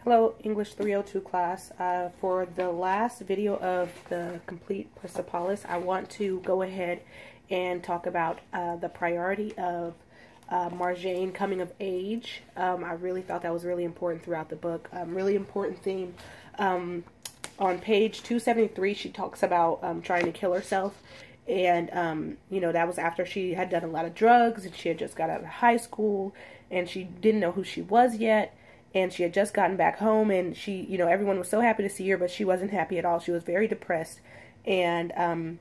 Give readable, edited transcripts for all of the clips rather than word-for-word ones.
Hello, English 302 class. For the last video of the Complete Persepolis, I want to go ahead and talk about the priority of Marjane coming of age. I really thought that was really important throughout the book. Really important theme. On page 273, she talks about trying to kill herself. And, you know, that was after she had done a lot of drugs and she had just got out of high school and she didn't know who she was yet. And she had just gotten back home and she, you know, everyone was so happy to see her, but she wasn't happy at all. She was very depressed. And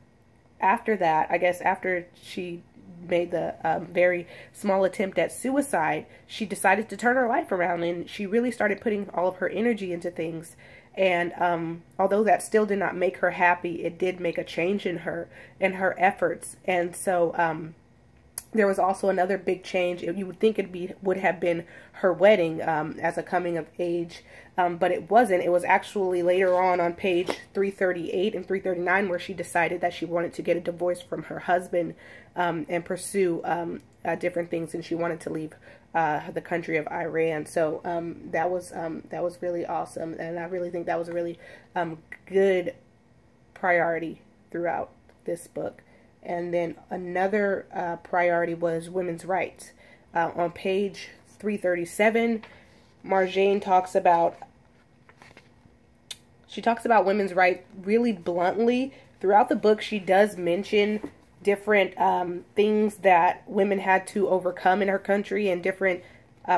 after that, I guess after she made the very small attempt at suicide, she decided to turn her life around and she really started putting all of her energy into things. And although that still did not make her happy, it did make a change in her and her efforts. And so there was also another big change. You would think would have been her wedding as a coming of age, but it wasn't. It was actually later on page 338 and 339 where she decided that she wanted to get a divorce from her husband and pursue different things, and she wanted to leave the country of Iran. So that was really awesome, and I really think that was a really good priority throughout this book. And then another priority was women's rights. On page 337, Marjane talks about women's rights really bluntly. Throughout the book, she does mention different things that women had to overcome in her country and different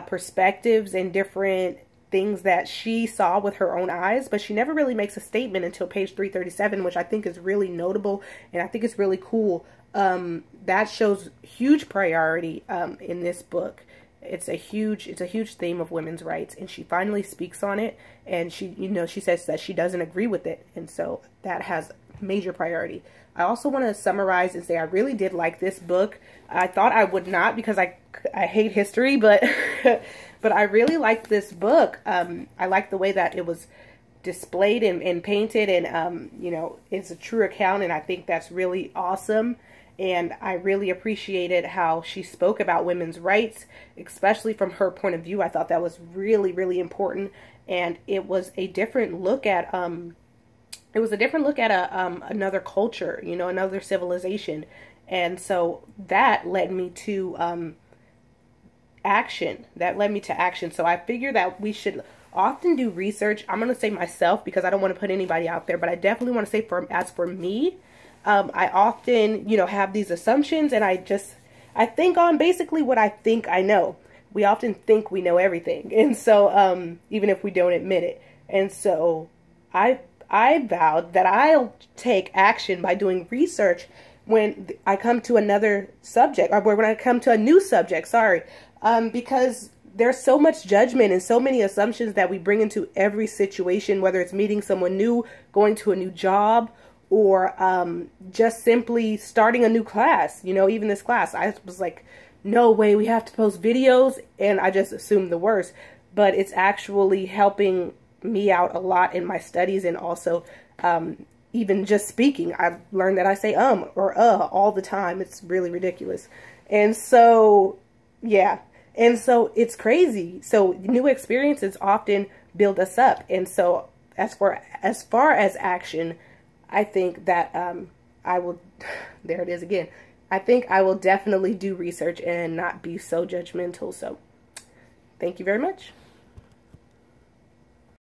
perspectives and different things that she saw with her own eyes, but she never really makes a statement until page 337, which I think is really notable and I think it's really cool. That shows huge priority in this book. It's a huge theme of women's rights, and she finally speaks on it, and she says that she doesn't agree with it, and so that has major priority. I also want to summarize and say I really did like this book. I thought I would not because I hate history, but but I really liked this book. I liked the way that it was displayed and painted, and you know, it's a true account, and I think that's really awesome. And I really appreciated how she spoke about women's rights, especially from her point of view. I thought that was really, really important, and it was a different look at another culture, you know, another civilization. And so that led me to action. So I figure that we should often do research. I'm going to say myself because I don't want to put anybody out there, but I definitely want to say as for me, I often, you know, have these assumptions, and I think on basically what I think I know. We often think we know everything. And so, even if we don't admit it. And so I vowed that I'll take action by doing research when I come to another subject, or when I come to a new subject, sorry, because there's so much judgment and so many assumptions that we bring into every situation, whether it's meeting someone new, going to a new job, or just simply starting a new class. You know, even this class, I was like, no way, we have to post videos, and I just assumed the worst. But it's actually helping me out a lot in my studies, and also even just speaking. I've learned that I say or all the time. It's really ridiculous. And so, yeah. And so it's crazy. So new experiences often build us up. And so as far as action, I think that I will, there it is again. I think I will definitely do research and not be so judgmental. So thank you very much.